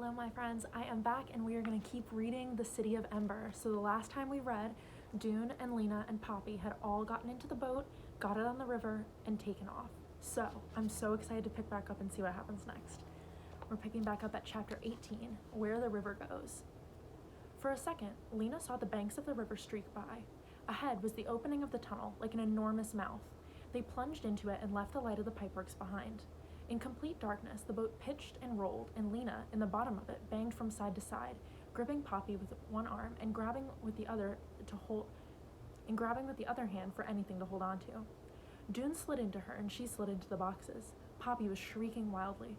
Hello, my friends. I am back and we are going to keep reading The City of Ember. So the last time we read, Doon and Lina and Poppy had all gotten into the boat, got it on the river, and taken off. So I'm so excited to pick back up and see what happens next. We're picking back up at chapter 18, Where the River Goes. For a second, Lina saw the banks of the river streak by. Ahead was the opening of the tunnel, like an enormous mouth. They plunged into it and left the light of the pipeworks behind. In complete darkness, the boat pitched and rolled, and Lina, in the bottom of it, banged from side to side, gripping Poppy with one arm and grabbing with the other hand for anything to hold on to. Dune slid into her, and she slid into the boxes. Poppy was shrieking wildly.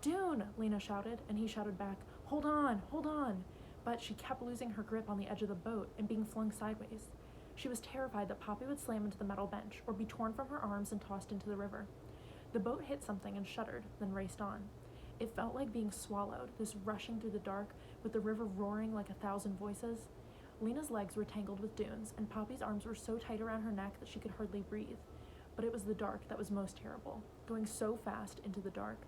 "Dune!" Lina shouted, and he shouted back, "Hold on, hold on!" But she kept losing her grip on the edge of the boat and being flung sideways. She was terrified that Poppy would slam into the metal bench or be torn from her arms and tossed into the river. The boat hit something and shuddered, then raced on. It felt like being swallowed, this rushing through the dark, with the river roaring like 1,000 voices. Lina's legs were tangled with Dune's, and Poppy's arms were so tight around her neck that she could hardly breathe. But it was the dark that was most terrible, going so fast into the dark.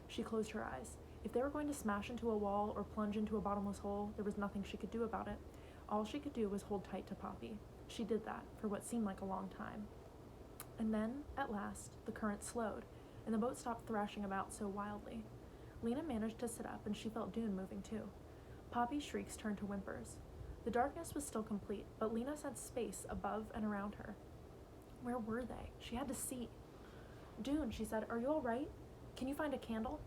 She closed her eyes. If they were going to smash into a wall or plunge into a bottomless hole, there was nothing she could do about it. All she could do was hold tight to Poppy. She did that for what seemed like a long time. And then, at last, the current slowed, and the boat stopped thrashing about so wildly. Lina managed to sit up, and she felt Dune moving too. Poppy's shrieks turned to whimpers. The darkness was still complete, but Lina sensed space above and around her. Where were they? She had to see. "Dune," she said, "are you all right? Can you find a candle?"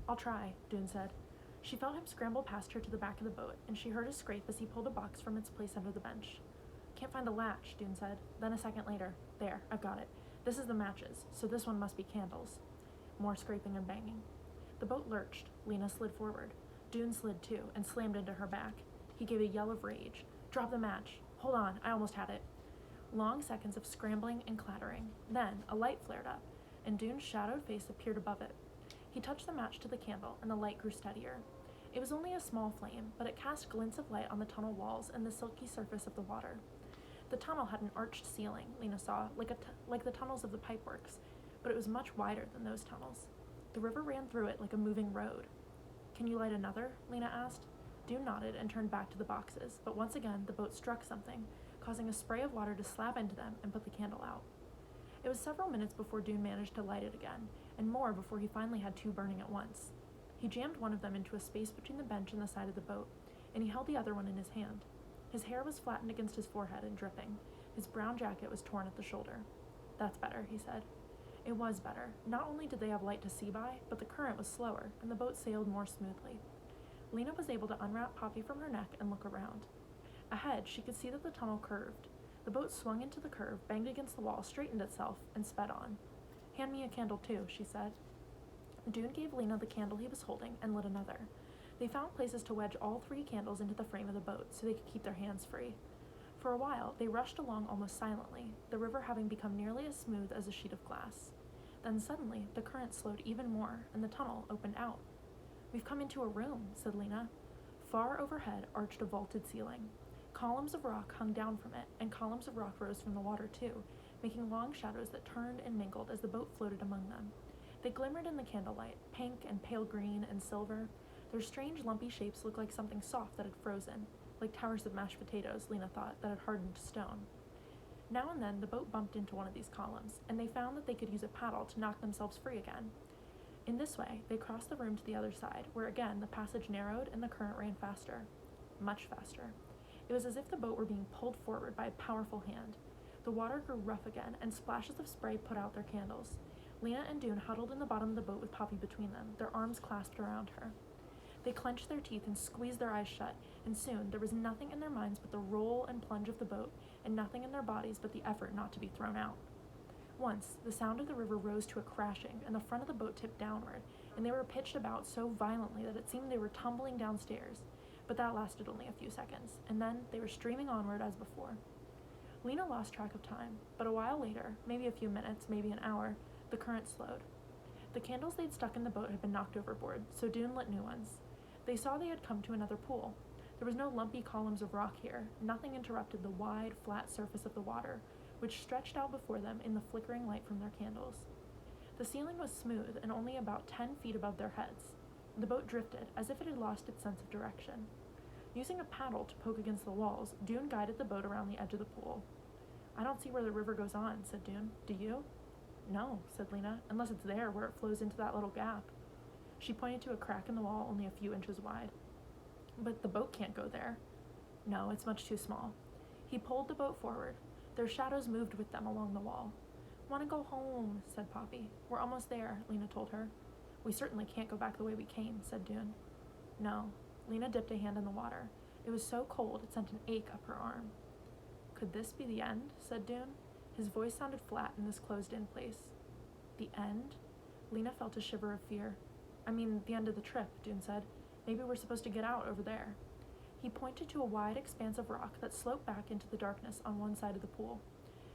"I'll try," Dune said. She felt him scramble past her to the back of the boat, and she heard a scrape as he pulled a box from its place under the bench. "Can't find the latch," Dune said. Then a second later, "There, I've got it. This is the matches, so this one must be candles." More scraping and banging. The boat lurched. Lina slid forward. Dune slid too, and slammed into her back. He gave a yell of rage. "Drop the match. Hold on, I almost had it." Long seconds of scrambling and clattering. Then a light flared up, and Dune's shadowed face appeared above it. He touched the match to the candle, and the light grew steadier. It was only a small flame, but it cast glints of light on the tunnel walls and the silky surface of the water. The tunnel had an arched ceiling, Lina saw, like the tunnels of the pipeworks, but it was much wider than those tunnels. The river ran through it like a moving road. "Can you light another?" Lina asked. Dune nodded and turned back to the boxes, but once again the boat struck something, causing a spray of water to slap into them and put the candle out. It was several minutes before Dune managed to light it again, and more before he finally had two burning at once. He jammed one of them into a space between the bench and the side of the boat, and he held the other one in his hand. His hair was flattened against his forehead and dripping. His brown jacket was torn at the shoulder. "That's better," he said. It was better. Not only did they have light to see by, but the current was slower, and the boat sailed more smoothly. Lina was able to unwrap Poppy from her neck and look around. Ahead, she could see that the tunnel curved. The boat swung into the curve, banged against the wall, straightened itself, and sped on. "Hand me a candle too," she said. Dune gave Lina the candle he was holding and lit another. They found places to wedge all three candles into the frame of the boat so they could keep their hands free. For a while, they rushed along almost silently, the river having become nearly as smooth as a sheet of glass. Then suddenly, the current slowed even more, and the tunnel opened out. "We've come into a room," said Lina. Far overhead arched a vaulted ceiling. Columns of rock hung down from it, and columns of rock rose from the water too, making long shadows that turned and mingled as the boat floated among them. They glimmered in the candlelight, pink and pale green and silver. Their strange lumpy shapes looked like something soft that had frozen, like towers of mashed potatoes, Lina thought, that had hardened to stone. Now and then the boat bumped into one of these columns, and they found that they could use a paddle to knock themselves free again. In this way, they crossed the room to the other side, where again the passage narrowed and the current ran faster. Much faster. It was as if the boat were being pulled forward by a powerful hand. The water grew rough again, and splashes of spray put out their candles. Lina and Dune huddled in the bottom of the boat with Poppy between them, their arms clasped around her. They clenched their teeth and squeezed their eyes shut, and soon there was nothing in their minds but the roll and plunge of the boat, and nothing in their bodies but the effort not to be thrown out. Once, the sound of the river rose to a crashing, and the front of the boat tipped downward, and they were pitched about so violently that it seemed they were tumbling downstairs. But that lasted only a few seconds, and then they were streaming onward as before. Lina lost track of time, but a while later, maybe a few minutes, maybe an hour, the current slowed. The candles they'd stuck in the boat had been knocked overboard, so Dune lit new ones. They saw they had come to another pool. There was no lumpy columns of rock here. Nothing interrupted the wide, flat surface of the water, which stretched out before them in the flickering light from their candles. The ceiling was smooth and only about 10 feet above their heads. The boat drifted, as if it had lost its sense of direction. Using a paddle to poke against the walls, Dune guided the boat around the edge of the pool. I don't see where the river goes on, said Dune. Do you? No, said Lina, unless it's there where it flows into that little gap. She pointed to a crack in the wall only a few inches wide. But the boat can't go there. No, it's much too small. He pulled the boat forward. Their shadows moved with them along the wall. Want to go home, said Poppy. We're almost there, Lina told her. We certainly can't go back the way we came, said Dune. No. Lina dipped a hand in the water. It was so cold it sent an ache up her arm. Could this be the end, said Dune. His voice sounded flat in this closed-in place. The end? Lina felt a shiver of fear. I mean, the end of the trip, Dune said. Maybe we're supposed to get out over there. He pointed to a wide expanse of rock that sloped back into the darkness on one side of the pool.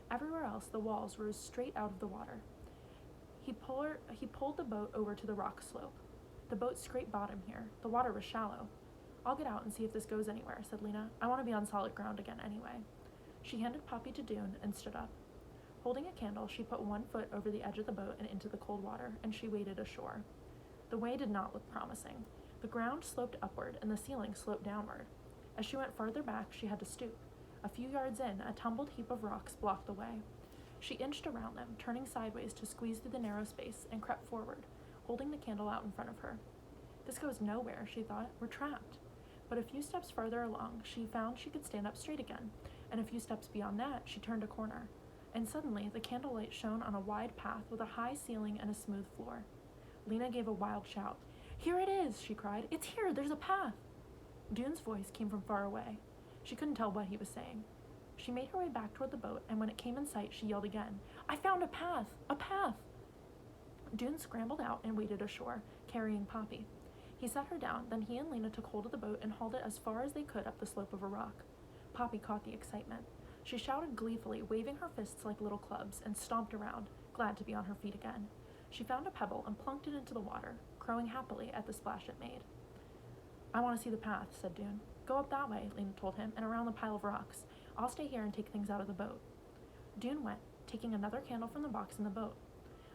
Everywhere else, the walls rose straight out of the water. He pulled the boat over to the rock slope. The boat scraped bottom here. The water was shallow. I'll get out and see if this goes anywhere, said Lina. I want to be on solid ground again anyway. She handed Poppy to Dune and stood up. Holding a candle, she put one foot over the edge of the boat and into the cold water, and she waded ashore. The way did not look promising. The ground sloped upward, and the ceiling sloped downward. As she went farther back, she had to stoop. A few yards in, a tumbled heap of rocks blocked the way. She inched around them, turning sideways to squeeze through the narrow space, and crept forward, holding the candle out in front of her. This goes nowhere, she thought. We're trapped. But a few steps farther along, she found she could stand up straight again, and a few steps beyond that, she turned a corner. And suddenly, the candlelight shone on a wide path with a high ceiling and a smooth floor. Lina gave a wild shout. Here it is, she cried. It's here, there's a path. Dune's voice came from far away. She couldn't tell what he was saying. She made her way back toward the boat, and when it came in sight, she yelled again, I found a path! A path! Dune scrambled out and waded ashore, carrying Poppy. He set her down, then he and Lina took hold of the boat and hauled it as far as they could up the slope of a rock. Poppy caught the excitement. She shouted gleefully, waving her fists like little clubs, and stomped around, glad to be on her feet again. She found a pebble and plunked it into the water, crowing happily at the splash it made. I want to see the path, said Dune. Go up that way, Lina told him, and around the pile of rocks. I'll stay here and take things out of the boat. Dune went, taking another candle from the box in the boat.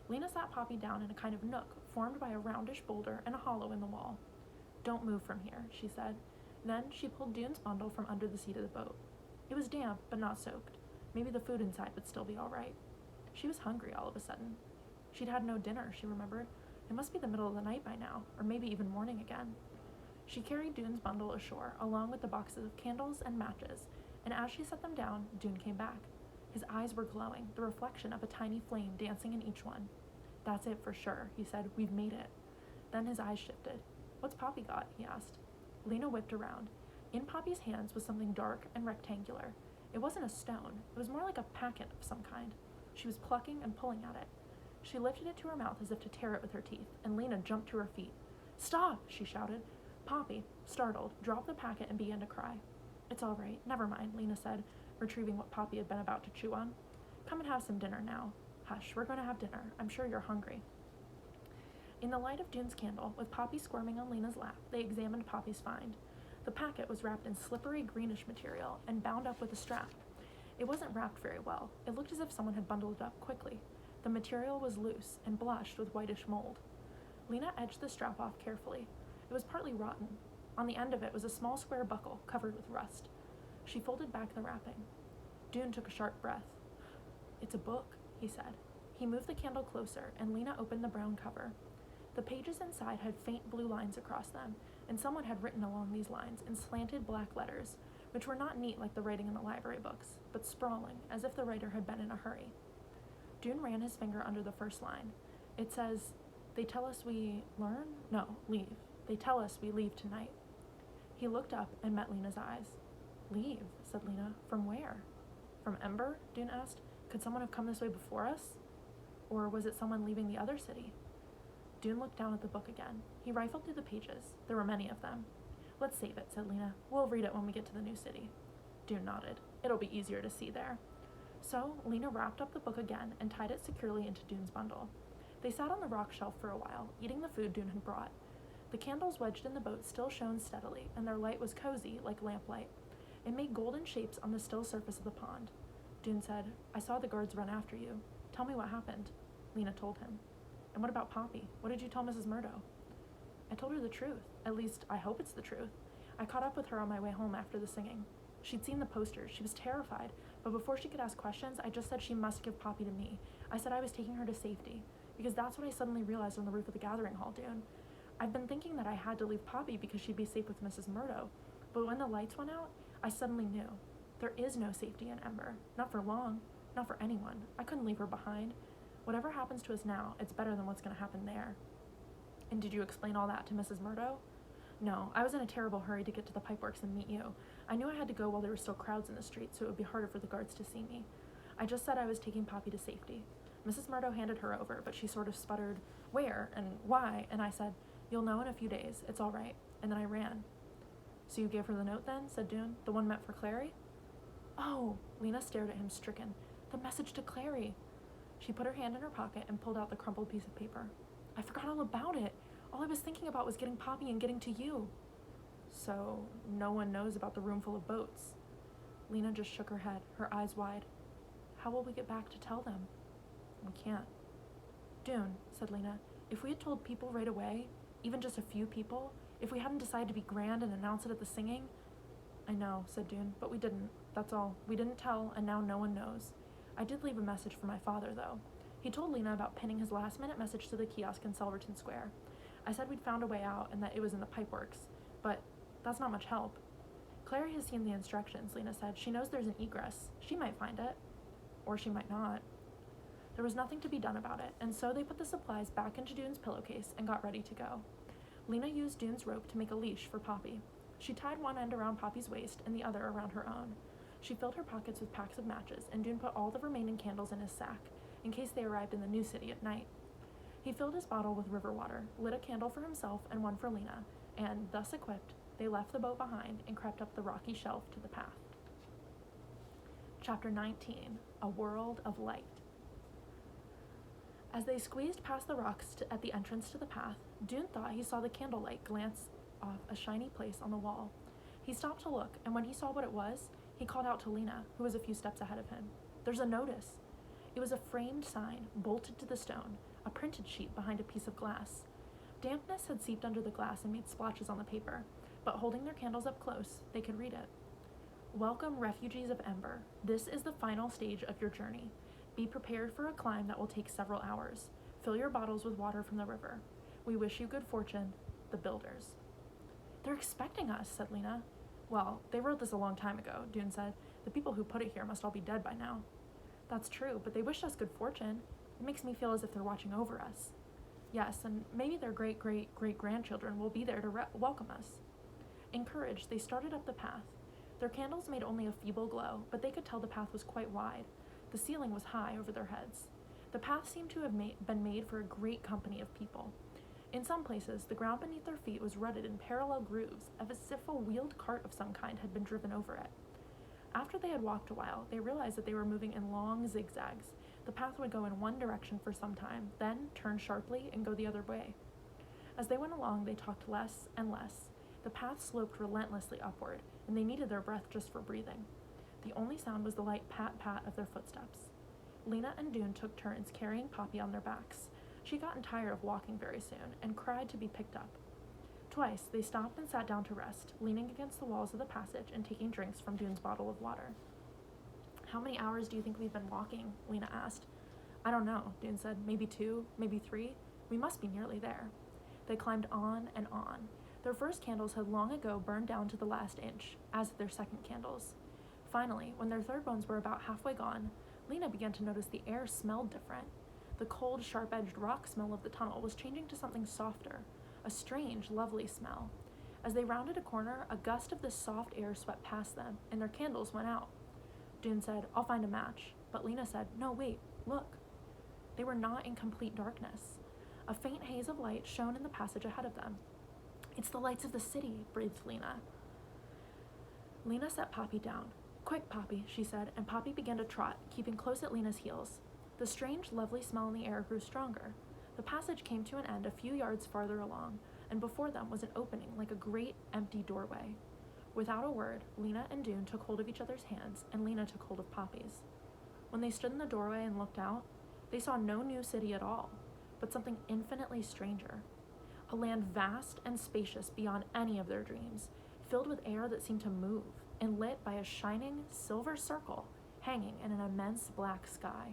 Lina sat Poppy down in a kind of nook formed by a roundish boulder and a hollow in the wall. Don't move from here, she said. Then she pulled Dune's bundle from under the seat of the boat. It was damp, but not soaked. Maybe the food inside would still be all right. She was hungry all of a sudden. She'd had no dinner, she remembered. It must be the middle of the night by now, or maybe even morning again. She carried Dune's bundle ashore, along with the boxes of candles and matches, and as she set them down, Dune came back. His eyes were glowing, the reflection of a tiny flame dancing in each one. That's it for sure, he said. We've made it. Then his eyes shifted. What's Poppy got? He asked. Lina whipped around. In Poppy's hands was something dark and rectangular. It wasn't a stone. It was more like a packet of some kind. She was plucking and pulling at it. She lifted it to her mouth as if to tear it with her teeth, and Lina jumped to her feet. Stop, she shouted. Poppy, startled, dropped the packet and began to cry. It's all right. Never mind, Lina said, retrieving what Poppy had been about to chew on. Come and have some dinner now. Hush, we're going to have dinner. I'm sure you're hungry. In the light of Dune's candle, with Poppy squirming on Lina's lap, they examined Poppy's find. The packet was wrapped in slippery greenish material and bound up with a strap. It wasn't wrapped very well. It looked as if someone had bundled it up quickly. The material was loose and blushed with whitish mold. Lina edged the strap off carefully. It was partly rotten. On the end of it was a small square buckle covered with rust. She folded back the wrapping. Dune took a sharp breath. It's a book, he said. He moved the candle closer, and Lina opened the brown cover. The pages inside had faint blue lines across them, and someone had written along these lines in slanted black letters, which were not neat like the writing in the library books, but sprawling, as if the writer had been in a hurry. Dune ran his finger under the first line. It says, They tell us we learn? No, leave. They tell us we leave tonight. He looked up and met Lena's eyes. Leave, said Lina. From where? From Ember? Dune asked. Could someone have come this way before us? Or was it someone leaving the other city? Dune looked down at the book again. He rifled through the pages. There were many of them. Let's save it, said Lina. We'll read it when we get to the new city. Dune nodded. It'll be easier to see there. So, Lina wrapped up the book again and tied it securely into Dune's bundle. They sat on the rock shelf for a while, eating the food Dune had brought. The candles wedged in the boat still shone steadily, and their light was cozy like lamplight. It made golden shapes on the still surface of the pond. Dune said, I saw the guards run after you. Tell me what happened. Lina told him. And what about Poppy? What did you tell Mrs. Murdo? I told her the truth. At least, I hope it's the truth. I caught up with her on my way home after the singing. She'd seen the posters. She was terrified, but before she could ask questions, I just said she must give Poppy to me. I said I was taking her to safety, because that's what I suddenly realized on the roof of the gathering hall, Dune. I've been thinking that I had to leave Poppy because she'd be safe with Mrs. Murdo, but when the lights went out, I suddenly knew. There is no safety in Ember. Not for long. Not for anyone. I couldn't leave her behind. Whatever happens to us now, it's better than what's going to happen there. And did you explain all that to Mrs. Murdo? No, I was in a terrible hurry to get to the pipeworks and meet you. I knew I had to go while there were still crowds in the street, so it would be harder for the guards to see me. I just said I was taking Poppy to safety. Mrs. Murdo handed her over, but she sort of sputtered, "Where and why?" And I said, "You'll know in a few days. It's all right." And then I ran. "So you gave her the note then?" said Dune. "The one meant for Clary?" "Oh!" Lina stared at him, stricken. "The message to Clary." She put her hand in her pocket and pulled out the crumpled piece of paper. "I forgot all about it. All I was thinking about was getting Poppy and getting to you." "So, no one knows about the room full of boats?" Lina just shook her head, her eyes wide. "How will we get back to tell them?" "We can't." "Dune," said Lina, "if we had told people right away, even just a few people, if we hadn't decided to be grand and announce it at the singing—" "I know," said Dune, "but we didn't. That's all. We didn't tell, and now no one knows. I did leave a message for my father, though. He told Lina about pinning his last-minute message to the kiosk in Selverton Square. I said we'd found a way out and that it was in the pipeworks, but that's not much help." "Clary has seen the instructions," Lina said. "She knows there's an egress. She might find it. Or she might not." There was nothing to be done about it, and so they put the supplies back into Dune's pillowcase and got ready to go. Lina used Dune's rope to make a leash for Poppy. She tied one end around Poppy's waist and the other around her own. She filled her pockets with packs of matches, and Dune put all the remaining candles in his sack, in case they arrived in the new city at night. He filled his bottle with river water, lit a candle for himself and one for Lina, and, thus equipped, they left the boat behind and crept up the rocky shelf to the path. Chapter 19. A World of Light. As they squeezed past the rocks at the entrance to the path, Dune thought he saw the candlelight glance off a shiny place on the wall. He stopped to look, and when he saw what it was, he called out to Lina, who was a few steps ahead of him. "There's a notice." It was a framed sign, bolted to the stone, a printed sheet behind a piece of glass. Dampness had seeped under the glass and made splotches on the paper, but holding their candles up close, they could read it. "Welcome, refugees of Ember. This is the final stage of your journey. Be prepared for a climb that will take several hours. Fill your bottles with water from the river. We wish you good fortune, the Builders." "They're expecting us," said Lina. "Well, they wrote this a long time ago," Dune said. "The people who put it here must all be dead by now." "That's true, but they wished us good fortune. It makes me feel as if they're watching over us." "Yes, and maybe their great-great-great-grandchildren will be there to welcome us." Encouraged, they started up the path. Their candles made only a feeble glow, but they could tell the path was quite wide. The ceiling was high over their heads. The path seemed to have been made for a great company of people. In some places, the ground beneath their feet was rutted in parallel grooves, as if a wheeled cart of some kind had been driven over it. After they had walked a while, they realized that they were moving in long zigzags. The path would go in one direction for some time, then turn sharply and go the other way. As they went along, they talked less and less. The path sloped relentlessly upward, and they needed their breath just for breathing. The only sound was the light pat-pat of their footsteps. Lina and Dune took turns carrying Poppy on their backs. She'd gotten tired of walking very soon, and cried to be picked up. Twice, they stopped and sat down to rest, leaning against the walls of the passage and taking drinks from Dune's bottle of water. "How many hours do you think we've been walking?" Lina asked. "I don't know," Dune said. "Maybe 2, maybe 3. We must be nearly there." They climbed on and on. Their first candles had long ago burned down to the last inch, as had their second candles. Finally, when their third ones were about halfway gone, Lina began to notice the air smelled different. The cold, sharp-edged rock smell of the tunnel was changing to something softer, a strange, lovely smell. As they rounded a corner, a gust of this soft air swept past them, and their candles went out. Dune said, "I'll find a match," but Lina said, "No, wait, look." They were not in complete darkness. A faint haze of light shone in the passage ahead of them. "It's the lights of the city," breathed Lina. Lina set Poppy down. "Quick, Poppy," she said, and Poppy began to trot, keeping close at Lina's heels. The strange, lovely smell in the air grew stronger. The passage came to an end a few yards farther along, and before them was an opening like a great, empty doorway. Without a word, Lina and Dune took hold of each other's hands, and Lina took hold of Poppy's. When they stood in the doorway and looked out, they saw no new city at all, but something infinitely stranger. a land vast and spacious beyond any of their dreams, filled with air that seemed to move, and lit by a shining silver circle hanging in an immense black sky.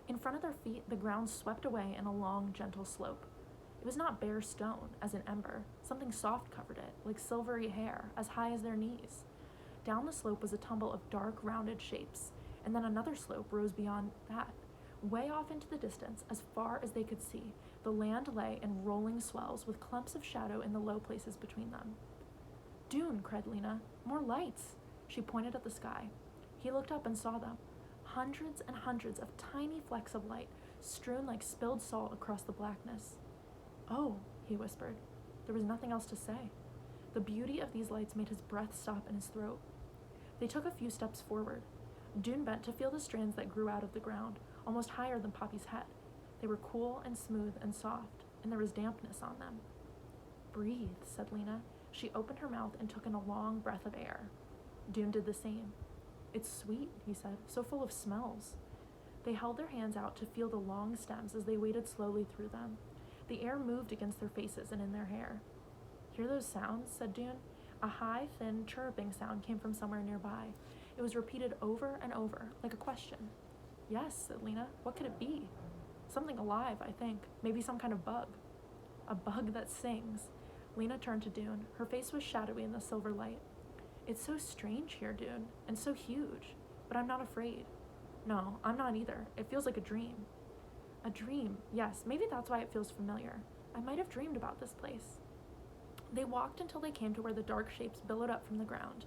In front of their feet, the ground swept away in a long, gentle slope. It was not bare stone, as in Ember. Something soft covered it, like silvery hair, as high as their knees. Down the slope was a tumble of dark, rounded shapes, and then another slope rose beyond that. Way off into the distance, as far as they could see, the land lay in rolling swells with clumps of shadow in the low places between them. "Dune," cried Lina. "More lights!" She pointed at the sky. He looked up and saw them. Hundreds and hundreds of tiny flecks of light, strewn like spilled salt across the blackness. "Oh," he whispered. There was nothing else to say. The beauty of these lights made his breath stop in his throat. They took a few steps forward. Dune bent to feel the strands that grew out of the ground, almost higher than Poppy's head. They were cool and smooth and soft, and there was dampness on them. "Breathe," said Lina. She opened her mouth and took in a long breath of air. Dune did the same. "It's sweet," he said, "so full of smells." They held their hands out to feel the long stems as they waded slowly through them. The air moved against their faces and in their hair. "Hear those sounds?" said Dune. A high, thin, chirruping sound came from somewhere nearby. It was repeated over and over, like a question. "Yes," said Lina. "What could it be?" "Something alive, I think. Maybe some kind of bug." "A bug that sings." Lina turned to Dune. Her face was shadowy in the silver light. "It's so strange here, Dune, and so huge. But I'm not afraid." "No, I'm not either. It feels like a dream." "A dream, yes. Maybe that's why it feels familiar. I might have dreamed about this place." They walked until they came to where the dark shapes billowed up from the ground.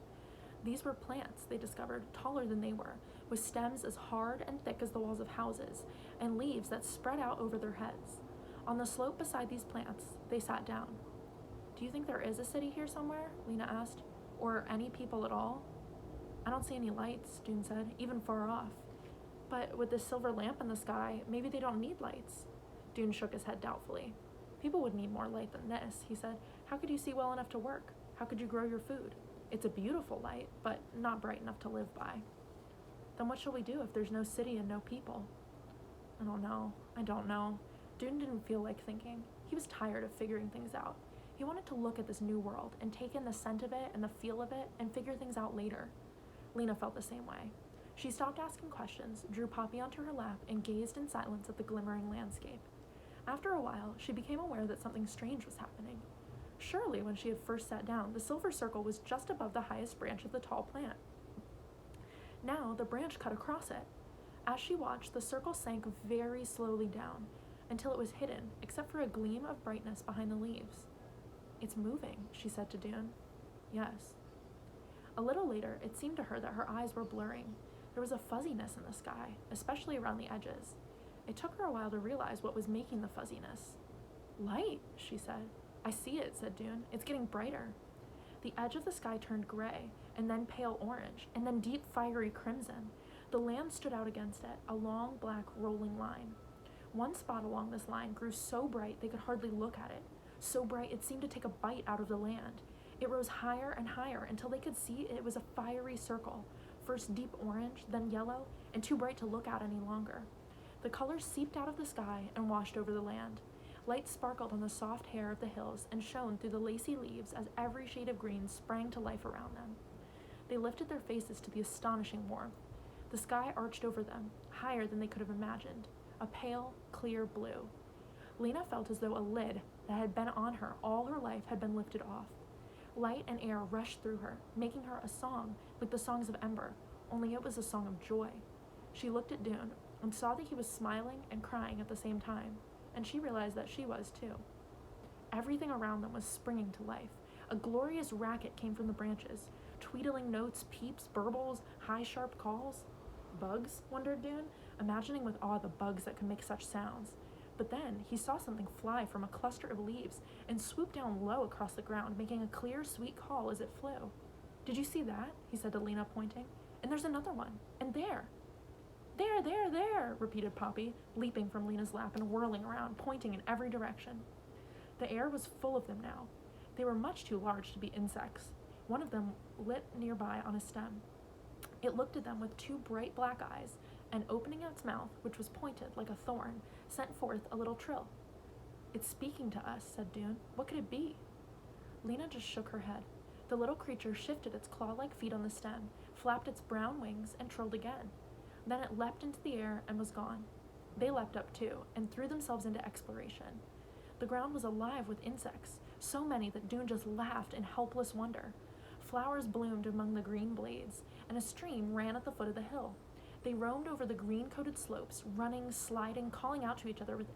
These were plants, they discovered, taller than they were, with stems as hard and thick as the walls of houses, and leaves that spread out over their heads. On the slope beside these plants, they sat down. "Do you think there is a city here somewhere?" Lina asked. "Or any people at all?" "I don't see any lights," Dune said, "even far off. But with this silver lamp in the sky, maybe they don't need lights." Dune shook his head doubtfully. "People would need more light than this," he said. "How could you see well enough to work? How could you grow your food? It's a beautiful light, but not bright enough to live by." "Then what shall we do if there's no city and no people?" I don't know. Dune didn't feel like thinking. He was tired of figuring things out. He wanted to look at this new world and take in the scent of it and the feel of it and figure things out later. Lina felt the same way. She stopped asking questions, drew Poppy onto her lap, and gazed in silence at the glimmering landscape. After a while, she became aware that something strange was happening. Surely, when she had first sat down, the silver circle was just above the highest branch of the tall plant. Now, the branch cut across it. As she watched, the circle sank very slowly down, until it was hidden, except for a gleam of brightness behind the leaves. "It's moving," she said to Dune. "Yes." A little later, it seemed to her that her eyes were blurring. There was a fuzziness in the sky, especially around the edges. It took her a while to realize what was making the fuzziness. "Light," she said. "I see it," said Dune. "It's getting brighter." The edge of the sky turned gray, and then pale orange, and then deep fiery crimson. The land stood out against it, a long black rolling line. One spot along this line grew so bright they could hardly look at it, so bright it seemed to take a bite out of the land. It rose higher and higher until they could see it was a fiery circle, first deep orange, then yellow, and too bright to look at any longer. The colors seeped out of the sky and washed over the land. Light sparkled on the soft hair of the hills and shone through the lacy leaves as every shade of green sprang to life around them. They lifted their faces to the astonishing warmth. The sky arched over them, higher than they could have imagined, a pale, clear blue. Lina felt as though a lid that had been on her all her life had been lifted off. Light and air rushed through her, making her a song like the songs of Ember, only it was a song of joy. She looked at Dune and saw that he was smiling and crying at the same time, and she realized that she was too. Everything around them was springing to life. A glorious racket came from the branches, tweedling notes, peeps, burbles, high sharp calls. Bugs, wondered Dune, imagining with awe the bugs that could make such sounds. But then he saw something fly from a cluster of leaves and swoop down low across the ground, making a clear, sweet call as it flew. "Did you see that?" he said to Lina, pointing. "And there's another one. And there." There, repeated Poppy, leaping from Lina's lap and whirling around, pointing in every direction. The air was full of them now. They were much too large to be insects. One of them lit nearby on a stem. It looked at them with two bright black eyes, and opening its mouth, which was pointed like a thorn, sent forth a little trill. It's speaking to us, said Dune. What could it be? Lina just shook her head. The little creature shifted its claw-like feet on the stem, flapped its brown wings, and trilled again. Then it leapt into the air and was gone. They leapt up too, and threw themselves into exploration. The ground was alive with insects, so many that Dune just laughed in helpless wonder. Flowers bloomed among the green blades, and a stream ran at the foot of the hill. They roamed over the green-coated slopes, running, sliding, calling out to each other with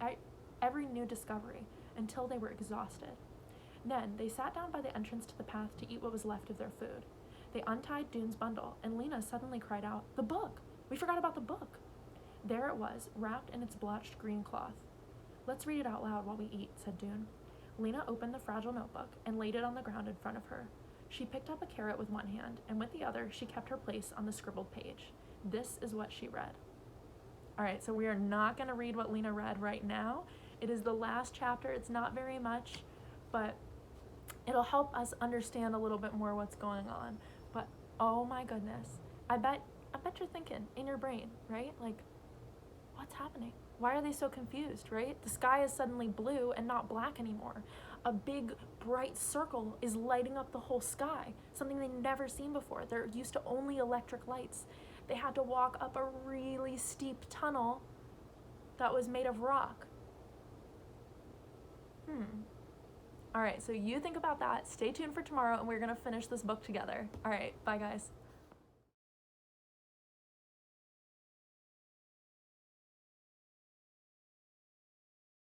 every new discovery, until they were exhausted. Then they sat down by the entrance to the path to eat what was left of their food. They untied Dune's bundle, and Lina suddenly cried out, "The book! We forgot about the book!" There it was, wrapped in its blotched green cloth. "Let's read it out loud while we eat," said Dune. Lina opened the fragile notebook and laid it on the ground in front of her. She picked up a carrot with one hand, and with the other, she kept her place on the scribbled page. This is what she read. All right, so we are not going to read what Lina read right now. It is the last chapter. It's not very much, but it'll help us understand a little bit more what's going on. But oh my goodness, I bet you're thinking in your brain, right? Like, what's happening? Why are they so confused, right? The sky is suddenly blue and not black anymore. A big, bright circle is lighting up the whole sky, something they've never seen before. They're used to only electric lights. They had to walk up a really steep tunnel that was made of rock. All right, so you think about that. Stay tuned for tomorrow, and we're going to finish this book together. All right, bye, guys.